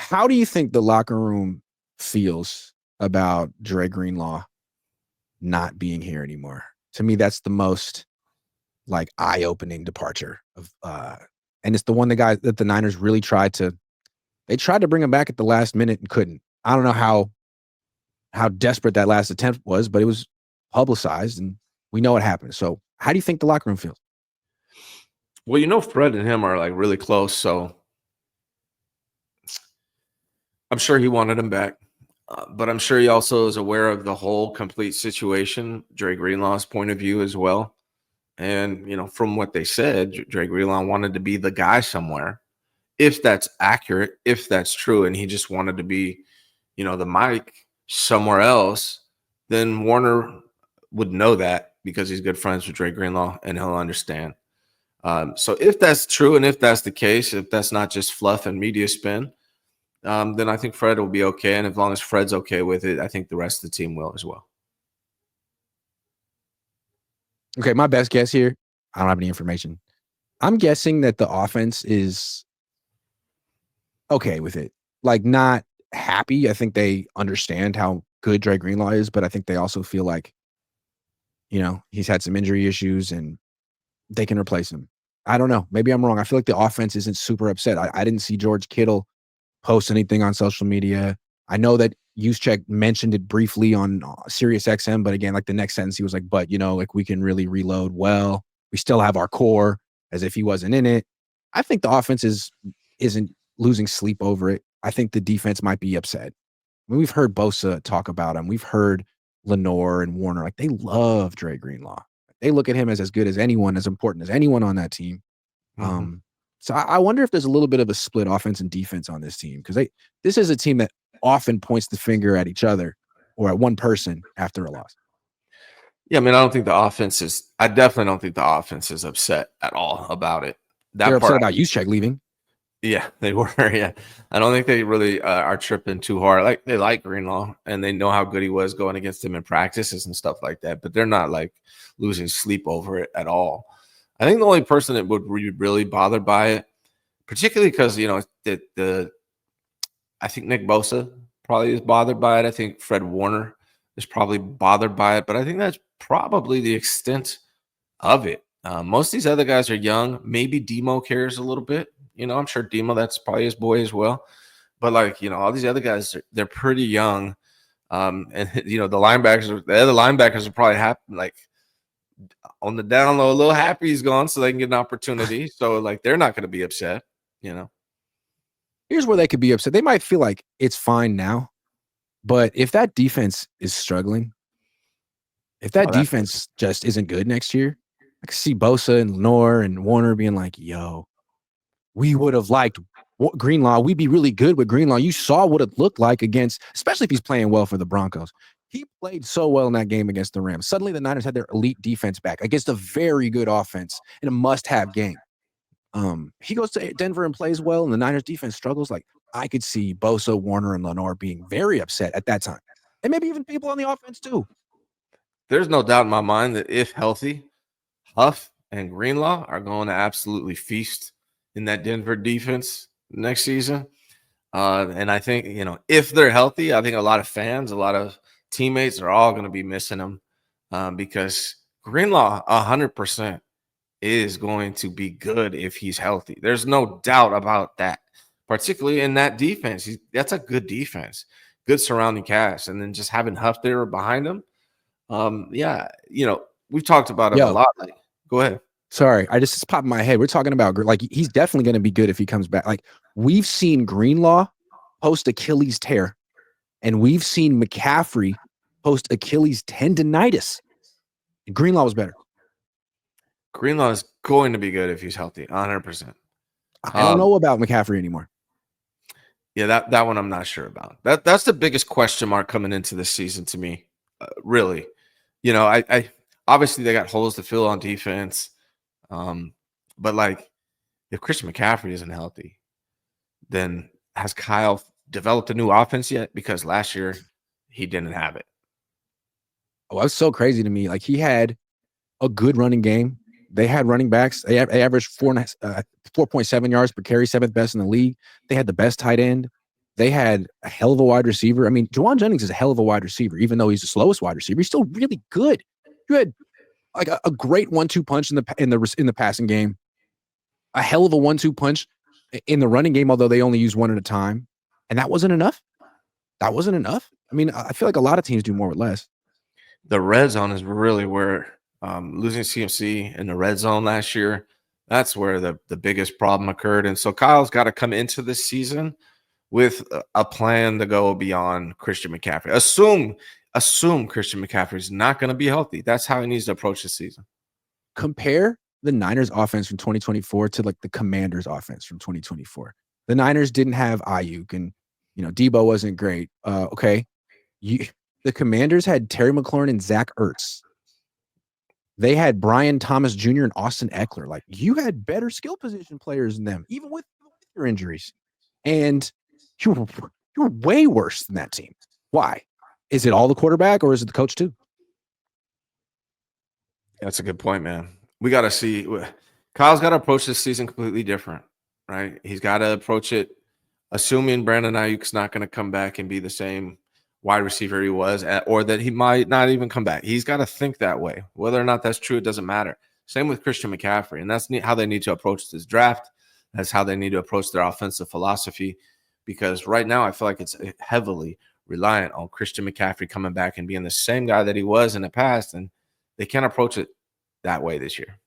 How do you think the locker room feels about Dre Greenlaw not being here anymore? To me, that's the most like eye-opening departure of and it's the one that the Niners really tried to bring him back at the last minute and couldn't. I don't know how desperate that last attempt was, but it was publicized and we know what happened. So how do you think the locker room feels? Well, Fred and him are like really close, so I'm sure he wanted him back. But I'm sure he also is aware of the whole complete situation, Dre Greenlaw's point of view as well. And, from what they said, Dre Greenlaw wanted to be the guy somewhere. If that's accurate, if that's true, and he just wanted to be, the Mike somewhere else, then Warner would know that because he's good friends with Dre Greenlaw and he'll understand. So if that's true and if that's the case, if that's not just fluff and media spin, then I think Fred will be okay. And as long as Fred's okay with it, I think the rest of the team will as well. Okay, my best guess here, I don't have any information. I'm guessing that the offense is okay with it. Like, not happy. I think they understand how good Dre Greenlaw is, but I think they also feel like, he's had some injury issues and they can replace him. I don't know. Maybe I'm wrong. I feel like the offense isn't super upset. I didn't see George Kittle post anything on social media. I know that Juszczyk mentioned it briefly on Sirius XM, but again, like the next sentence, he was like, but, like we can really reload well. We still have our core, as if he wasn't in it. I think the offense isn't losing sleep over it. I think the defense might be upset. I mean, we've heard Bosa talk about him. We've heard Lenore and Warner. Like, they love Dre Greenlaw. They look at him as good as anyone, as important as anyone on that team. So I wonder if there's a little bit of a split offense and defense on this team, because this is a team that often points the finger at each other or at one person after a loss. Yeah, I mean, I definitely don't think the offense is upset at all about it. They're upset about Juszczyk leaving. Yeah, they were. Yeah, I don't think they really are tripping too hard. Like, they like Greenlaw and they know how good he was going against him in practices and stuff like that. But they're not like losing sleep over it at all. I think the only person that would be really bothered by it, particularly because I think Nick Bosa probably is bothered by it. I think Fred Warner is probably bothered by it, but I think that's probably the extent of it. Most of these other guys are young. Maybe Demo cares a little bit. I'm sure Demo, that's probably his boy as well. But all these other guys, they're pretty young. And the other linebackers are probably happy, like on the down low, a little happy he's gone so they can get an opportunity. So they're not going to be upset, Here's where they could be upset. They might feel like it's fine now, but if that defense is struggling, if that defense just isn't good next year, I can see Bosa and Lenore and Warner being like, yo, we would have liked Greenlaw. We'd be really good with Greenlaw. You saw what it looked like against, especially if he's playing well for the Broncos. He played so well in that game against the Rams. Suddenly the Niners had their elite defense back against a very good offense in a must-have game. He goes to Denver and plays well, and the Niners defense struggles. Like, I could see Bosa, Warner, and Lenore being very upset at that time. And maybe even people on the offense too. There's no doubt in my mind that if healthy, Huff and Greenlaw are going to absolutely feast in that Denver defense next season. And I think, if they're healthy, I think a lot of fans, a lot of teammates are all going to be missing them because Greenlaw 100% is going to be good if he's healthy. There's no doubt about that, particularly in that defense. That's a good defense, good surrounding cast. And then just having Huff there behind him. We've talked about him a lot. Go ahead. Sorry, it's popped in my head. We're talking about, he's definitely going to be good if he comes back. Like, we've seen Greenlaw post Achilles tear, and we've seen McCaffrey post Achilles tendonitis. And Greenlaw was better. Greenlaw is going to be good if he's healthy, 100%. I don't know about McCaffrey anymore. Yeah, that one I'm not sure about. That's the biggest question mark coming into this season to me, really. I obviously they got holes to fill on defense, but if Christian McCaffrey isn't healthy, then has Kyle developed a new offense yet? Because last year he didn't have it. Oh, that's so crazy to me. Like, he had a good running game. They had running backs. They averaged 4.7 yards per carry, 7th best in the league. They had the best tight end. They had a hell of a wide receiver. I mean, Juwan Jennings is a hell of a wide receiver, even though he's the slowest wide receiver. He's still really good. You had like a great 1-2 punch in the passing game, a hell of a 1-2 punch in the running game, although they only use one at a time, and that wasn't enough. That wasn't enough. I mean, I feel like a lot of teams do more with less. The red zone is really where losing CMC in the red zone last year, that's where the biggest problem occurred. And so Kyle's got to come into this season with a plan to go beyond Christian McCaffrey. Assume Christian McCaffrey's not going to be healthy. That's how he needs to approach the season. Compare the Niners offense from 2024 to like the Commanders offense from 2024. The Niners didn't have Ayuk, and Debo wasn't great. Okay. The Commanders had Terry McLaurin and Zach Ertz. They had Brian Thomas Jr. and Austin Eckler. Like, you had better skill position players than them, even with your injuries. And you were way worse than that team. Why? Is it all the quarterback or is it the coach too? That's a good point, man. We got to see. Kyle's got to approach this season completely different, right? He's got to approach it assuming Brandon Ayuk's not going to come back and be the same wide receiver he was, or that he might not even come back. He's got to think that way. Whether or not that's true, it doesn't matter. Same with Christian McCaffrey, and that's how they need to approach this draft. That's how they need to approach their offensive philosophy, because right now I feel like it's heavily reliant on Christian McCaffrey coming back and being the same guy that he was in the past, and they can't approach it that way this year.